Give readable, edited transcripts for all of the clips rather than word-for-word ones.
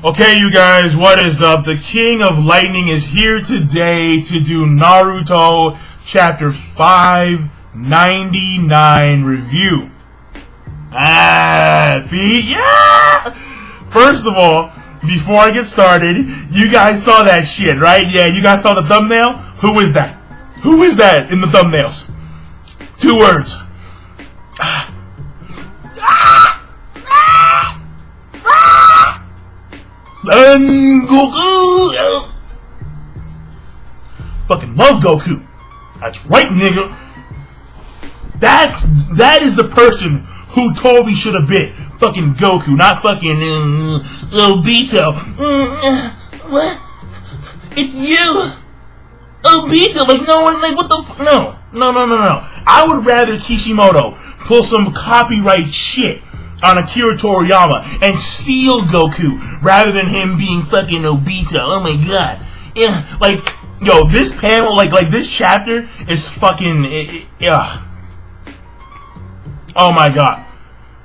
Okay, you guys, what is up? The King of Lightning is here today to do Naruto Chapter 599 review. Pete, yeah! First of all, before I get started, you guys saw that shit, right? Yeah, you guys saw the thumbnail? Who is that? Who is that in the thumbnails? 2 words. Son Goku! Fucking love Goku. That's right, nigga. That is the person who Tobi should have been. Fucking Goku, not fucking Obito. What? It's you, Obito. Like no one. Like what the? No. I would rather Kishimoto pull some copyright shit on Akira Toriyama and steal Goku rather than him being fucking Obito. Oh my god. Yeah, like, yo, this panel, like this chapter is fucking, oh my god.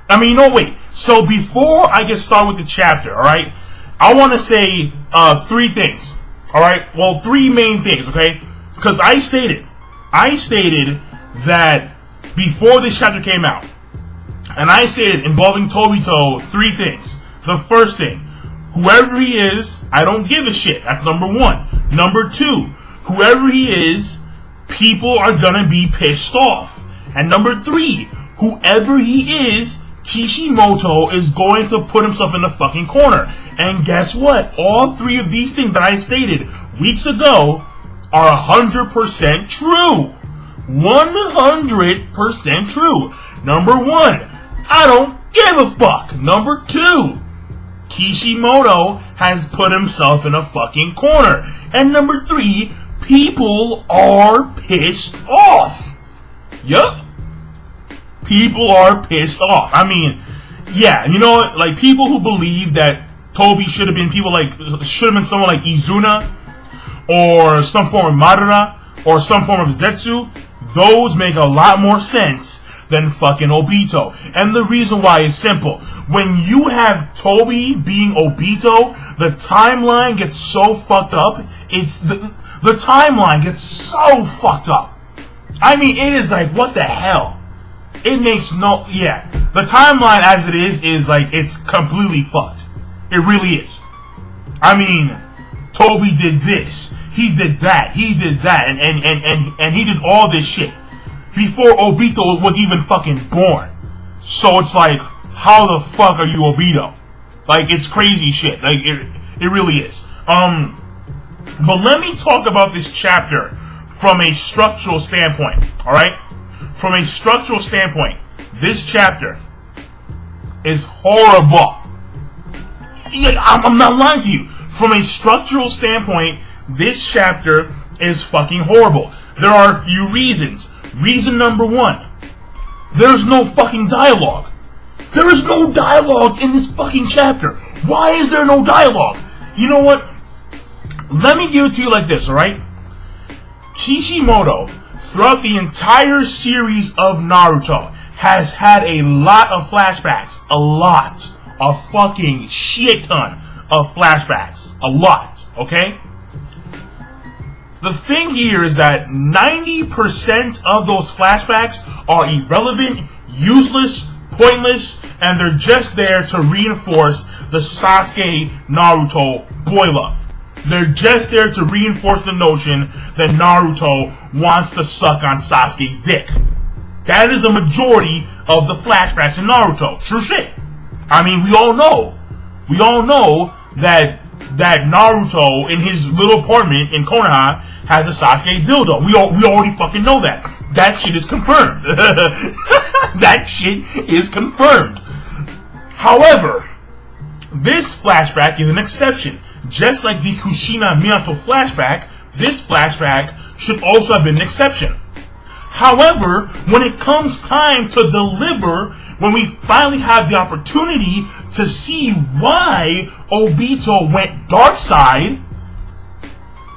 I mean, no, wait. So before I get started with the chapter, alright, I want to say 3 things. Alright? Well, 3 main things, okay? Because I stated that before this chapter came out, and I stated involving Tobito 3 things. The first thing, whoever he is, I don't give a shit. That's number 1. Number 2, whoever he is, people are gonna be pissed off. And number 3, whoever he is, Kishimoto is going to put himself in the fucking corner. And guess what? All 3 of these things that I stated weeks ago are 100% true. 100% true. Number 1, I don't give a fuck. Number 2, Kishimoto has put himself in a fucking corner. And number 3, people are pissed off. Yup. People are pissed off. I mean, yeah, you know what? Like, people who believe that Tobi should have been someone like Izuna, or some form of Madara, or some form of Zetsu, those make a lot more sense than fucking Obito. And the reason why is simple. When you have Tobi being Obito, the timeline gets so fucked up. The timeline gets so fucked up. I mean, it is like, what the hell? It makes no... Yeah. The timeline as it is like, it's completely fucked. It really is. I mean, Tobi did this. He did that. He did that. And he did all this shit before Obito was even fucking born. So it's like, how the fuck are you Obito? Like, it's crazy shit. Like, it really is. But let me talk about this chapter from a structural standpoint, alright? From a structural standpoint, this chapter is horrible. I'm not lying to you. From a structural standpoint, this chapter is fucking horrible. There are a few reasons. Reason number 1, there's no fucking dialogue. There is no dialogue in this fucking chapter. Why is there no dialogue? You know what? Let me give it to you like this, alright? Kishimoto, throughout the entire series of Naruto, has had a lot of flashbacks. A lot. A fucking shit ton of flashbacks. A lot, okay? The thing here is that 90% of those flashbacks are irrelevant, useless, pointless, and they're just there to reinforce the Sasuke-Naruto boy love. They're just there to reinforce the notion that Naruto wants to suck on Sasuke's dick. That is a majority of the flashbacks in Naruto. True shit. I mean, we all know that Naruto in his little apartment in Konoha has a Sasuke dildo. We already fucking know that. That shit is confirmed. That shit is confirmed. However, this flashback is an exception. Just like the Kushina Minato flashback, this flashback should also have been an exception. However, when it comes time to deliver, when we finally have the opportunity to see why Obito went dark side,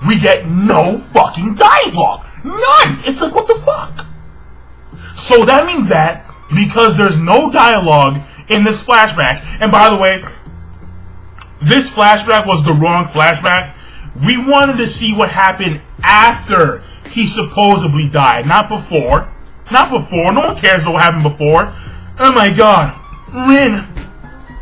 we get no fucking dialogue. None! It's like, what the fuck? So that means that, because there's no dialogue in this flashback, and by the way, this flashback was the wrong flashback. We wanted to see what happened after he supposedly died, not before. Not before. No one cares what happened before. Oh my god. Rin,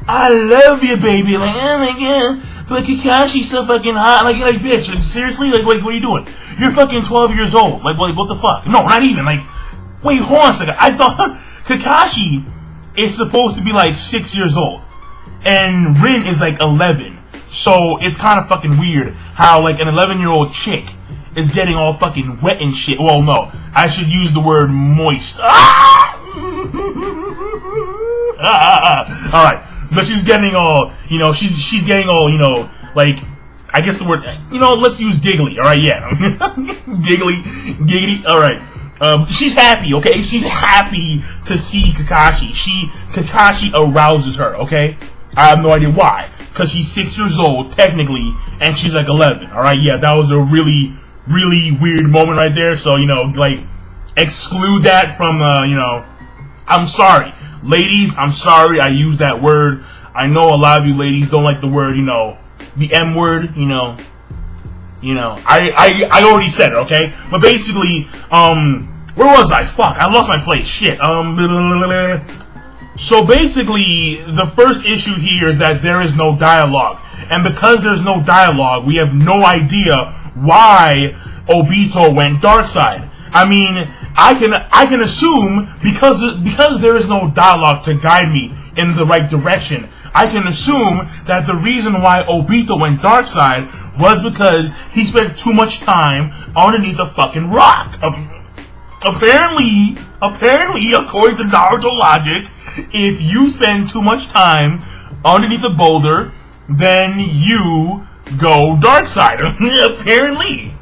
I love you, baby. Like, oh my god. But Kakashi's so fucking hot. Like bitch. Like, seriously? Like, what are you doing? You're fucking 12 years old. Like, what the fuck? No, not even. Like, wait, hold on a second. I thought Kakashi is supposed to be like 6 years old. And Rin is like 11. So it's kind of fucking weird how like an 11-year-old chick is getting all fucking wet and shit. Well, no. I should use the word moist. Alright. But she's getting all, you know, she's getting all, you know, like, I guess the word, you know, let's use giggly, alright, yeah. giggly, alright. She's happy, okay? She's happy to see Kakashi. Kakashi arouses her, okay? I have no idea why. Because he's 6 years old, technically, and she's like 11, alright? Yeah, that was a really, really weird moment right there, so, you know, like, exclude that from, you know, I'm sorry. Ladies, I'm sorry I used that word. I know a lot of you ladies don't like the word, you know, the M word, you know, I already said it, okay? But basically, where was I? Fuck, I lost my place. Shit. So basically, the first issue here is that there is no dialogue. And because there's no dialogue, we have no idea why Obito went dark side. I mean, I can assume because there is no dialogue to guide me in the right direction. I can assume that the reason why Obito went dark side was because he spent too much time underneath a fucking rock. Apparently, according to Naruto logic, if you spend too much time underneath a boulder, then you go dark side. Apparently.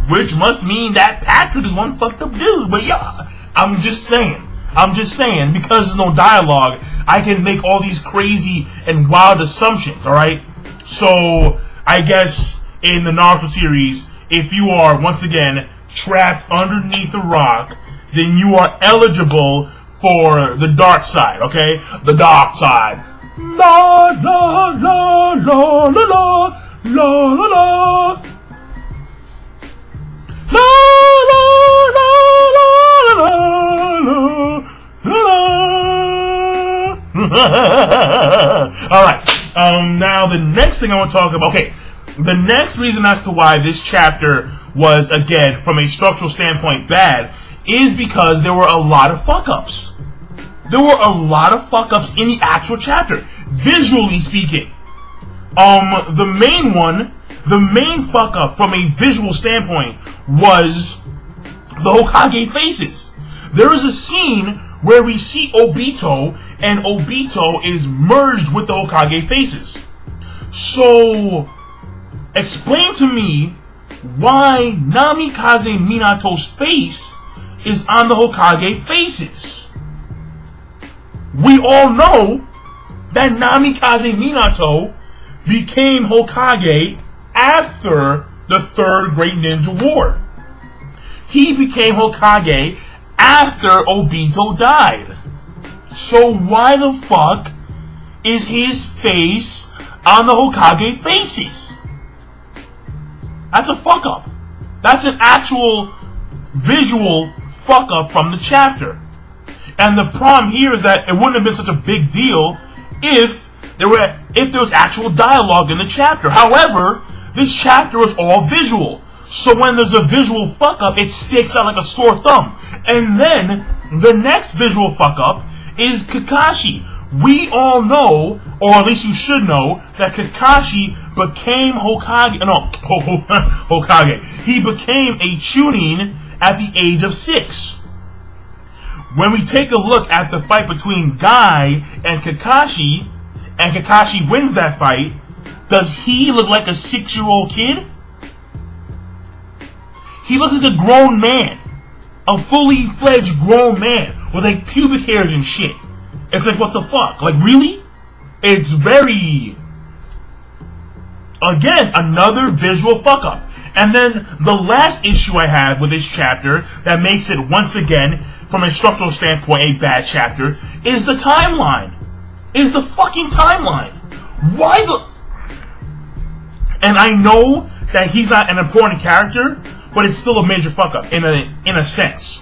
Which must mean that Patrick is one fucked up dude. But yeah, I'm just saying, because there's no dialogue, I can make all these crazy and wild assumptions, alright? So, I guess in the Naruto series, if you are, once again, trapped underneath a rock, then you are eligible for the dark side, okay? The dark side. La la la la la la la la la. La la la la la la la. Alright, now the next thing I want to talk about, okay, the next reason as to why this chapter was, again, from a structural standpoint, bad, is because there were a lot of fuck-ups. There were a lot of fuck-ups in the actual chapter, visually speaking. The main fuck-up from a visual standpoint was the Hokage faces. There is a scene where we see Obito, and Obito is merged with the Hokage faces. So, explain to me why Namikaze Minato's face is on the Hokage faces. We all know that Namikaze Minato became Hokage after the Third Great Ninja War. He became Hokage after Obito died. So why the fuck is his face on the Hokage faces? That's a fuck up. That's an actual visual fuck up from the chapter. And the problem here is that it wouldn't have been such a big deal if there was actual dialogue in the chapter. However, this chapter was all visual. So when there's a visual fuck up, it sticks out like a sore thumb. And then the next visual fuck up is Kakashi. We all know, or at least you should know, that Kakashi became Hokage. No, Hokage. He became a Chunin at the age of 6. When we take a look at the fight between Guy and Kakashi wins that fight, does he look like a 6-year-old kid? He looks like a grown man. A fully fledged grown man with like pubic hairs and shit. It's like, what the fuck? Like, really? It's very... Again, another visual fuck up. And then the last issue I have with this chapter that makes it, once again, from a structural standpoint, a bad chapter, is the timeline. Is the fucking timeline. Why the... And I know that he's not an important character, but it's still a major fuck up in a sense.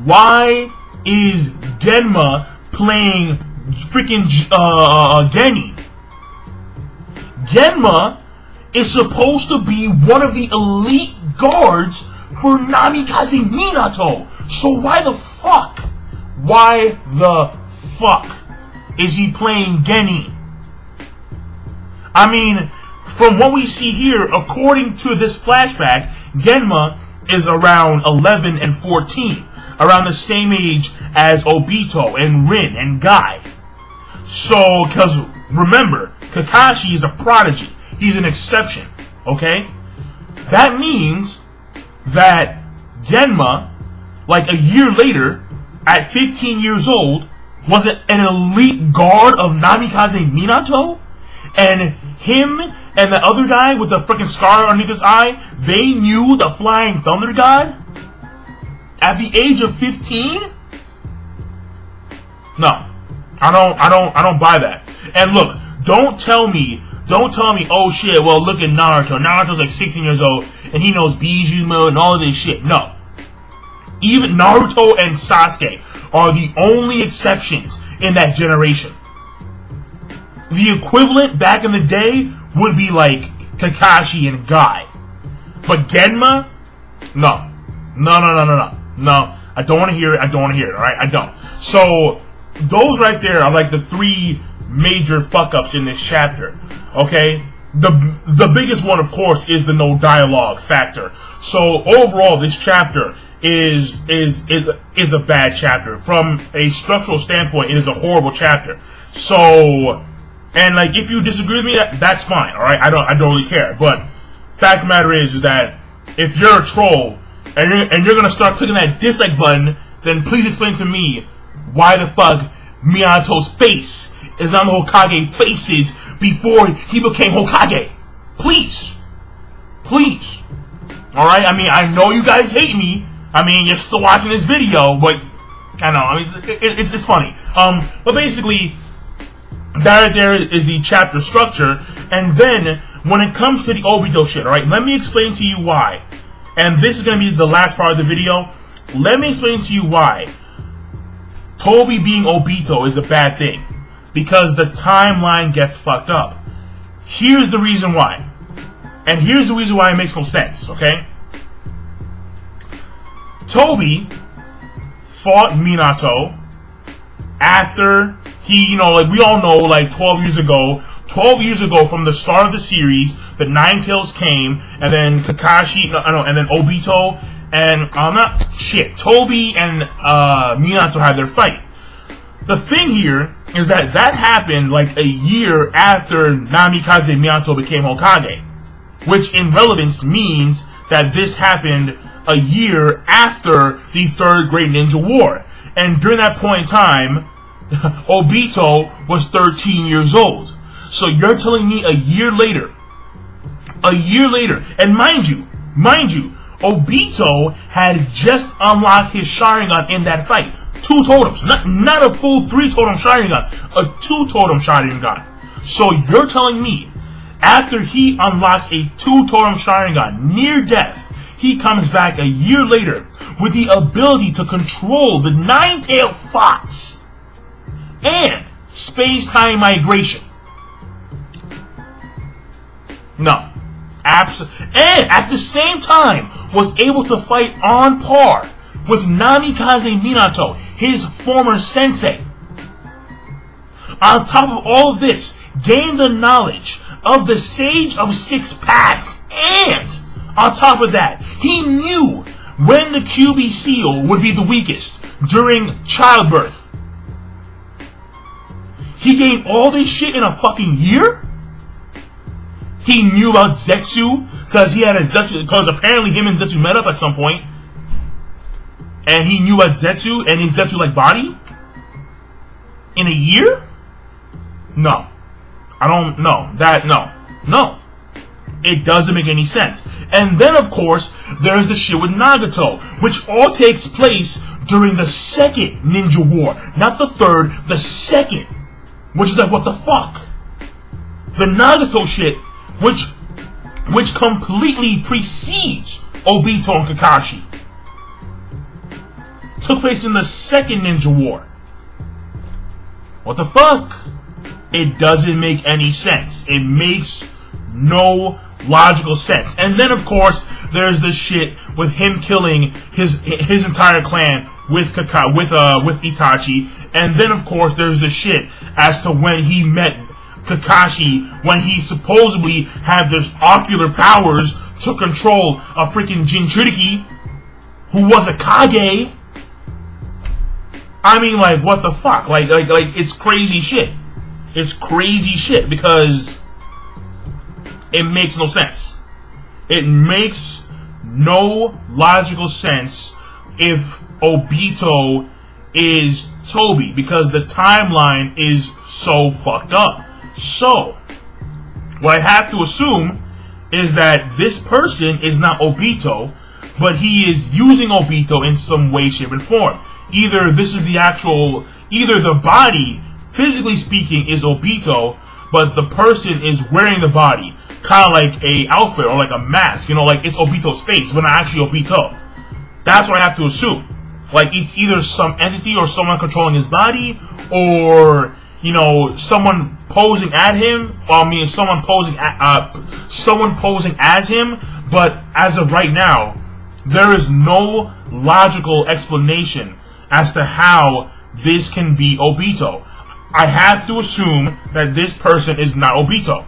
Why is Genma playing freaking Genny? Genma is supposed to be one of the elite guards for Namikaze Minato. So why the fuck is he playing Genny? I mean, from what we see here, according to this flashback, Genma is around 11 and 14, around the same age as Obito and Rin and Guy. So, because remember, Kakashi is a prodigy. He's an exception, okay? That means that Genma, like a year later, at 15 years old, was an elite guard of Namikaze Minato? And him and the other guy with the freaking scar underneath his eye, they knew the Flying Thunder God? At the age of 15? No. I don't buy that. And look, don't tell me, oh shit, well look at Naruto. Naruto's like 16 years old and he knows Bijou mode and all of this shit. No. Even Naruto and Sasuke are the only exceptions in that generation. The equivalent back in the day would be like Kakashi and Guy. But Genma? No. No. I don't want to hear it. Alright? I don't. So, those right there are like the three major fuck-ups in this chapter. Okay? The biggest one, of course, is the no dialogue factor. So, overall, this chapter is a bad chapter. From a structural standpoint, it is a horrible chapter. So, and like, if you disagree with me, that's fine, alright? I don't really care. But fact of the matter is that if you're a troll and you're gonna start clicking that dislike button, then please explain to me why the fuck Minato's face is on the Hokage faces before he became Hokage. Please. Alright? I mean, I know you guys hate me. I mean, you're still watching this video, but I know. I mean, it's funny. But basically, that right there is the chapter structure. And then, when it comes to the Obito shit, alright, let me explain to you why. And this is going to be the last part of the video. Let me explain to you why Tobi being Obito is a bad thing. Because the timeline gets fucked up. Here's the reason why. And here's the reason why it makes no sense, okay? Tobi fought Minato after he, like we all know, like 12 years ago from the start of the series, the Nine Tails came, and then Kakashi, and then Obito, and Tobi and Minato had their fight. The thing here is that happened like a year after Namikaze Minato became Hokage, which in relevance means that this happened a year after the Third Great Ninja War. And during that point in time, Obito was 13 years old. So you're telling me a year later, and mind you, Obito had just unlocked his Sharingan in that fight. 2 totems, not a full 3 totem Sharingan, a 2 totem Sharingan. So you're telling me, after he unlocks a 2 totem Sharingan near death, he comes back a year later with the ability to control the Nine-Tailed Fox and space-time migration. No. And at the same time was able to fight on par with Namikaze Minato, his former sensei. On top of all of this, gained the knowledge of the Sage of Six Paths, and on top of that, he knew when the QB seal would be the weakest during childbirth. He gained all this shit in a fucking year? He knew about Zetsu, because apparently him and Zetsu met up at some point. And he knew about Zetsu and his Zetsu-like body? In a year? No. I don't know. No. It doesn't make any sense. And then, of course, there's the shit with Nagato, which all takes place during the second Ninja War. Not the third, the second. Which is like, what the fuck? The Nagato shit which completely precedes Obito and Kakashi. Took place in the second Ninja War. What the fuck? It doesn't make any sense. It makes no logical sense. And then, of course, there's the shit with him killing his entire clan with Itachi. And then, of course, there's the shit as to when he met Kakashi, when he supposedly had this ocular powers to control a freaking Jinchuriki, who was a Kage. I mean, like, what the fuck? Like, it's crazy shit. It's crazy shit because it makes no sense. It makes no logical sense if Obito is Tobi, because the timeline is so fucked up. So, what I have to assume is that this person is not Obito, but he is using Obito in some way, shape, and form. Either this is the actual, either the body, physically speaking, is Obito, but the person is wearing the body, kind of like a outfit or like a mask, you know, like it's Obito's face, but not actually Obito. That's what I have to assume. Like, it's either some entity or someone controlling his body, or, you know, someone posing at him. Well, I mean, someone posing as him. But as of right now, there is no logical explanation as to how this can be Obito. I have to assume that this person is not Obito.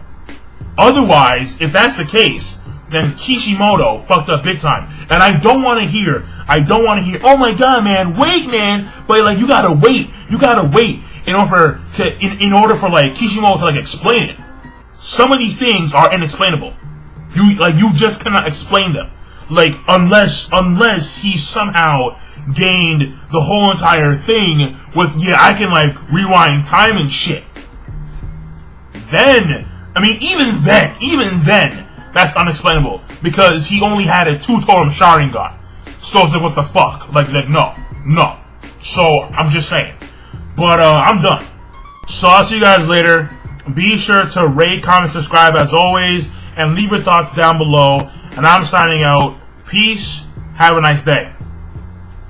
Otherwise, if that's the case, then Kishimoto fucked up big time. And I don't want to hear, oh my god, man, wait, man. But, like, you gotta wait in order for like, Kishimoto to, like, explain it. Some of these things are inexplainable. You just cannot explain them. Like, unless he somehow gained the whole entire thing with, yeah, I can, like, rewind time and shit. Then, I mean, even then, that's unexplainable, because he only had a 2-totem Sharingan. So it's like, what the fuck? Like, no. So, I'm just saying. But, I'm done. So, I'll see you guys later. Be sure to rate, comment, subscribe as always, and leave your thoughts down below. And I'm signing out. Peace. Have a nice day.